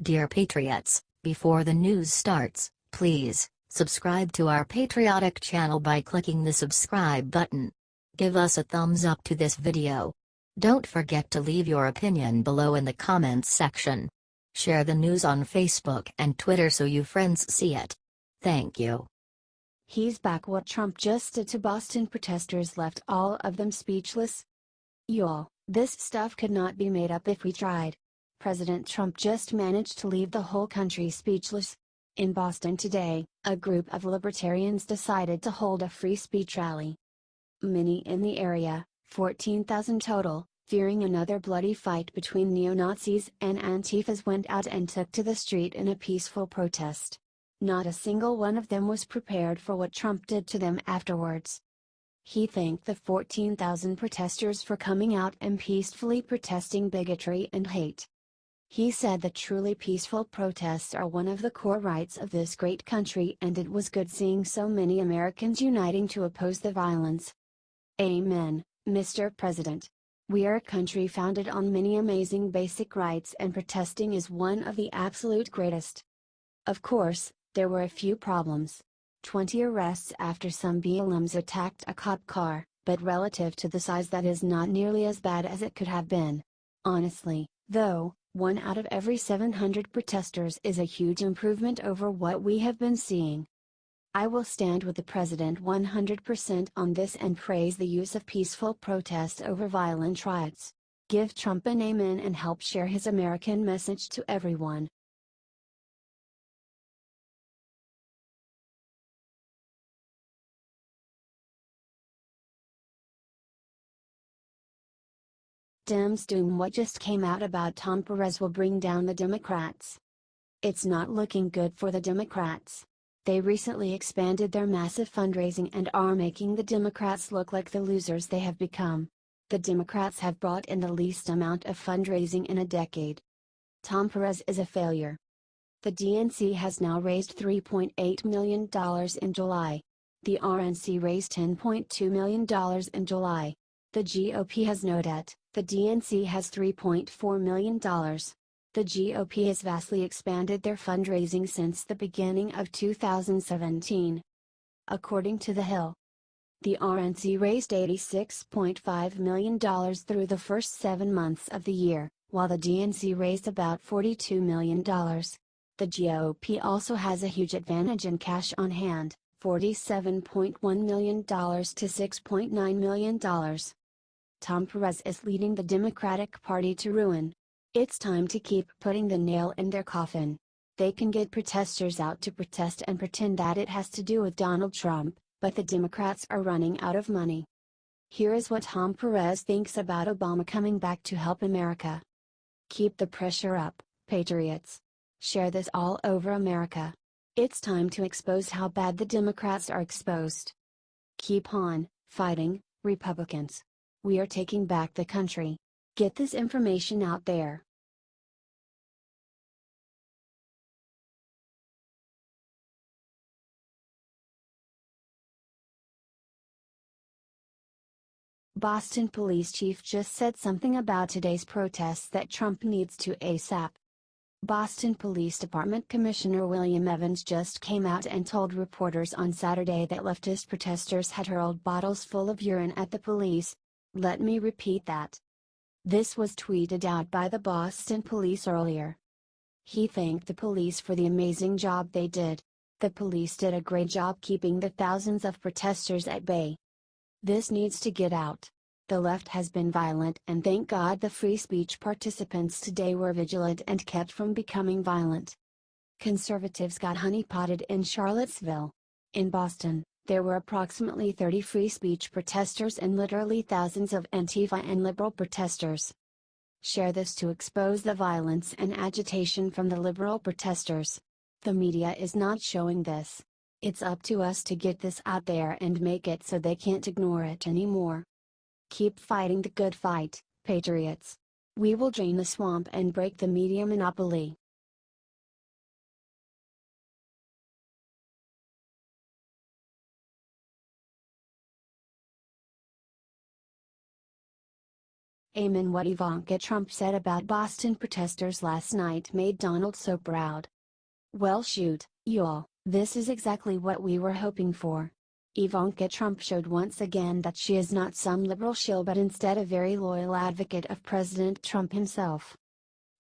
Dear Patriots, before the news starts, please subscribe to our patriotic channel by clicking the subscribe button. Give us a thumbs up to this video. Don't forget to leave your opinion below in the comments section. Share the news on Facebook and Twitter so you friends see it. Thank you. He's back. What Trump just did to Boston protesters left all of them speechless. Y'all, this stuff could not be made up if we tried. President Trump just managed to leave the whole country speechless. In Boston today, a group of libertarians decided to hold a free speech rally. Many in the area, 14,000 total, fearing another bloody fight between neo-Nazis and ANTIFAs, went out and took to the street in a peaceful protest. Not a single one of them was prepared for what Trump did to them afterwards. He thanked the 14,000 protesters for coming out and peacefully protesting bigotry and hate. He said that truly peaceful protests are one of the core rights of this great country, and it was good seeing so many Americans uniting to oppose the violence. Amen, Mr. President. We are a country founded on many amazing basic rights, and protesting is one of the absolute greatest. Of course, there were a few problems. 20 arrests after some BLMs attacked a cop car, but relative to the size that is not nearly as bad as it could have been. Honestly, though, 1 out of every 700 protesters is a huge improvement over what we have been seeing. I will stand with the president 100% on this and praise the use of peaceful protest over violent riots. Give Trump an amen and help share his American message to everyone. Dems doom. What just came out about Tom Perez will bring down the Democrats. It's not looking good for the Democrats. They recently expanded their massive fundraising and are making the Democrats look like the losers they have become. The Democrats have brought in the least amount of fundraising in a decade. Tom Perez is a failure. The DNC has now raised $3.8 million in July. The RNC raised $10.2 million in July. The GOP has no debt. The DNC has $3.4 million. The GOP has vastly expanded their fundraising since the beginning of 2017. According to The Hill, the RNC raised $86.5 million through the first 7 months of the year, while the DNC raised about $42 million. The GOP also has a huge advantage in cash on hand, $47.1 million to $6.9 million. Tom Perez is leading the Democratic Party to ruin. It's time to keep putting the nail in their coffin. They can get protesters out to protest and pretend that it has to do with Donald Trump, but the Democrats are running out of money. Here is what Tom Perez thinks about Obama coming back to help America. Keep the pressure up, patriots. Share this all over America. It's time to expose how bad the Democrats are exposed. Keep on fighting, Republicans. We are taking back the country. Get this information out there. Boston police chief just said something about today's protests that Trump needs to ASAP. Boston Police Department Commissioner William Evans just came out and told reporters on Saturday that leftist protesters had hurled bottles full of urine at the police. Let me repeat that. This was tweeted out by the Boston police earlier. He thanked the police for the amazing job they did. The police did a great job keeping the thousands of protesters at bay. This needs to get out. The left has been violent, and thank God the free speech participants today were vigilant and kept from becoming violent. Conservatives got honeypotted in Charlottesville. In Boston, there were approximately 30 free speech protesters and literally thousands of Antifa and liberal protesters. Share this to expose the violence and agitation from the liberal protesters. The media is not showing this. It's up to us to get this out there and make it so they can't ignore it anymore. Keep fighting the good fight, patriots. We will drain the swamp and break the media monopoly. Amen. What Ivanka Trump said about Boston protesters last night made Donald so proud. Well shoot, y'all, this is exactly what we were hoping for. Ivanka Trump showed once again that she is not some liberal shill but instead a very loyal advocate of President Trump himself.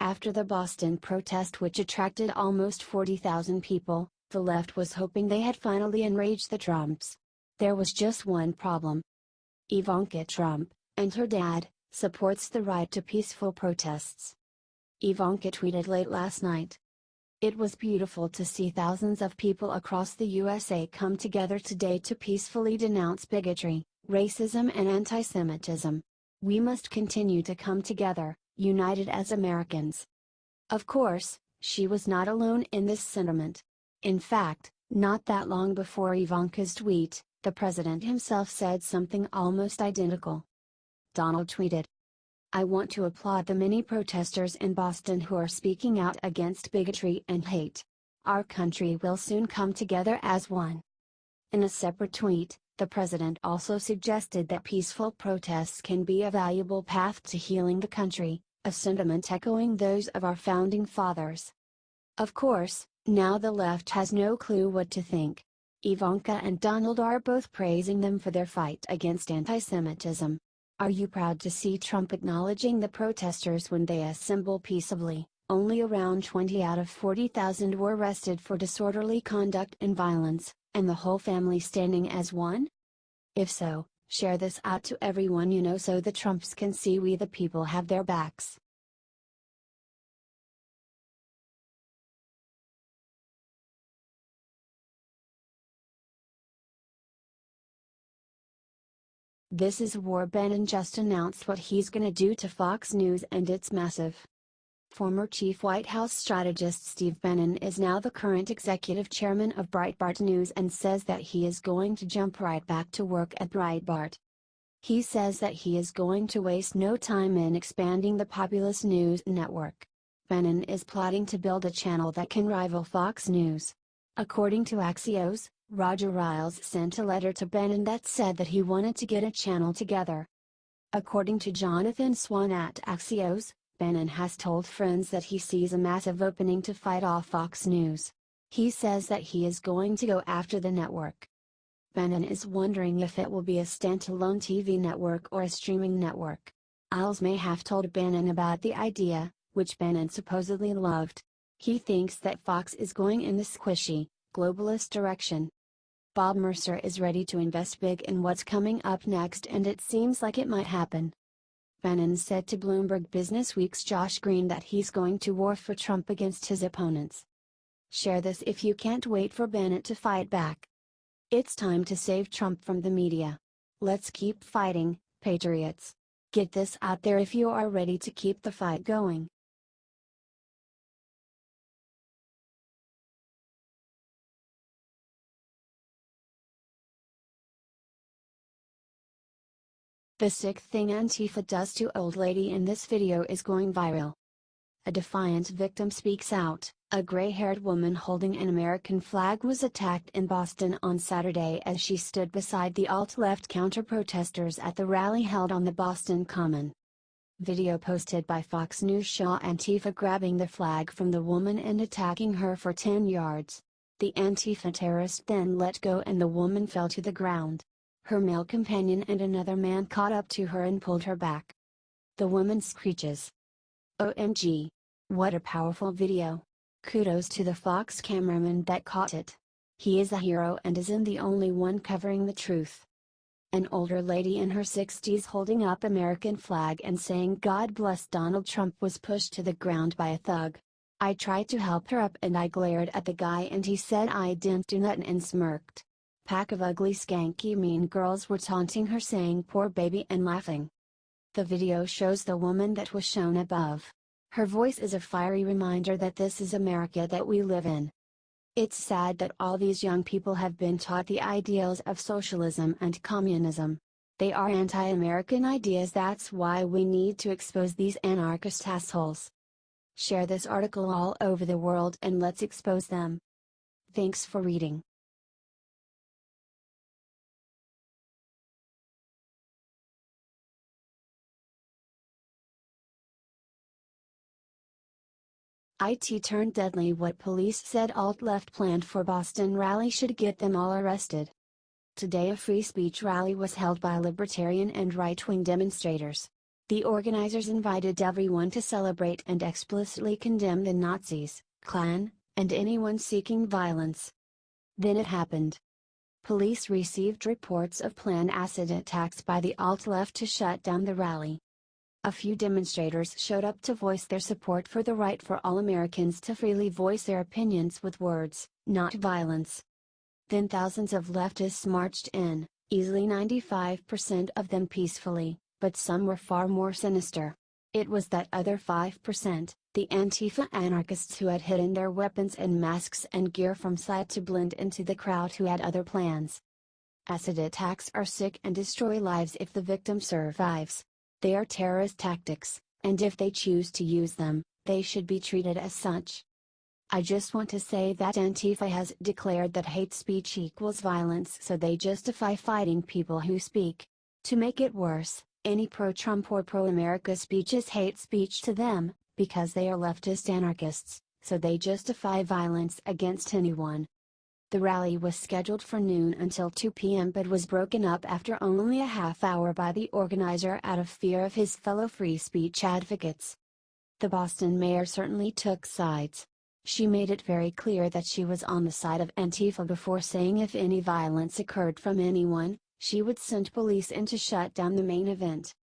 After the Boston protest, which attracted almost 40,000 people, the left was hoping they had finally enraged the Trumps. There was just one problem. Ivanka Trump, and her dad, supports the right to peaceful protests. Ivanka tweeted late last night. It was beautiful to see thousands of people across the USA come together today to peacefully denounce bigotry, racism and anti-Semitism. We must continue to come together, united as Americans. Of course, she was not alone in this sentiment. In fact, not that long before Ivanka's tweet, the president himself said something almost identical. Donald tweeted, "I want to applaud the many protesters in Boston who are speaking out against bigotry and hate. Our country will soon come together as one." In a separate tweet, the president also suggested that peaceful protests can be a valuable path to healing the country, a sentiment echoing those of our founding fathers. Of course, now the left has no clue what to think. Ivanka and Donald are both praising them for their fight against anti-Semitism. Are you proud to see Trump acknowledging the protesters when they assemble peaceably? Only around 20 out of 40,000 were arrested for disorderly conduct and violence, and the whole family standing as one? If so, share this out to everyone you know so the Trumps can see we the people have their backs. This is war. Bannon just announced what he's gonna do to Fox News and it's massive. Former chief White House strategist Steve Bannon is now the current executive chairman of Breitbart News and says that he is going to jump right back to work at Breitbart. He says that he is going to waste no time in expanding the populist news network. Bannon is plotting to build a channel that can rival Fox News. According to Axios, Roger Ailes sent a letter to Bannon that said that he wanted to get a channel together. According to Jonathan Swan at Axios, Bannon has told friends that he sees a massive opening to fight off Fox News. He says that he is going to go after the network. Bannon is wondering if it will be a standalone TV network or a streaming network. Ailes may have told Bannon about the idea, which Bannon supposedly loved. He thinks that Fox is going in the squishy, globalist direction. Bob Mercer is ready to invest big in what's coming up next and it seems like it might happen. Bannon said to Bloomberg Businessweek's Josh Green that he's going to war for Trump against his opponents. Share this if you can't wait for Bannon to fight back. It's time to save Trump from the media. Let's keep fighting, patriots. Get this out there if you are ready to keep the fight going. The sick thing Antifa does to old lady in this video is going viral. A defiant victim speaks out. A gray-haired woman holding an American flag was attacked in Boston on Saturday as she stood beside the alt-left counter-protesters at the rally held on the Boston Common. Video posted by Fox News saw Antifa grabbing the flag from the woman and attacking her for 10 yards. The Antifa terrorist then let go and the woman fell to the ground. Her male companion and another man caught up to her and pulled her back. The woman screeches, "OMG! What a powerful video. Kudos to the Fox cameraman that caught it. He is a hero and isn't the only one covering the truth." An older lady in her 60s holding up American flag and saying "God bless Donald Trump" was pushed to the ground by a thug. "I tried to help her up and I glared at the guy and he said I didn't do nothing and smirked. Pack of ugly skanky mean girls were taunting her saying poor baby and laughing." The video shows the woman that was shown above. Her voice is a fiery reminder that this is America that we live in. It's sad that all these young people have been taught the ideals of socialism and communism. They are anti-American ideas. That's why we need to expose these anarchist assholes. Share this article all over the world and let's expose them. Thanks for reading. It turned deadly. What police said alt-left planned for Boston rally should get them all arrested. Today a free speech rally was held by libertarian and right-wing demonstrators. The organizers invited everyone to celebrate and explicitly condemn the Nazis, Klan, and anyone seeking violence. Then it happened. Police received reports of planned acid attacks by the alt-left to shut down the rally. A few demonstrators showed up to voice their support for the right for all Americans to freely voice their opinions with words, not violence. Then thousands of leftists marched in, easily 95% of them peacefully, but some were far more sinister. It was that other 5%, the Antifa anarchists who had hidden their weapons and masks and gear from sight to blend into the crowd who had other plans. Acid attacks are sick and destroy lives if the victim survives. They are terrorist tactics, and if they choose to use them, they should be treated as such. I just want to say that Antifa has declared that hate speech equals violence, so they justify fighting people who speak. To make it worse, any pro-Trump or pro-America speech is hate speech to them, because they are leftist anarchists, so they justify violence against anyone. The rally was scheduled for noon until 2 p.m. but was broken up after only a half hour by the organizer out of fear of his fellow free speech advocates. The Boston mayor certainly took sides. She made it very clear that she was on the side of Antifa before saying if any violence occurred from anyone, she would send police in to shut down the main event.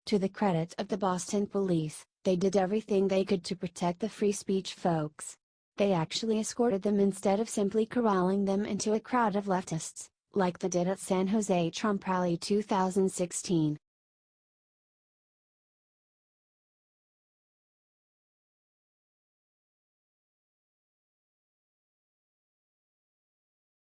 To the credit of the Boston police, they did everything they could to protect the free speech folks. They actually escorted them instead of simply corralling them into a crowd of leftists, like they did at San Jose Trump Rally 2016.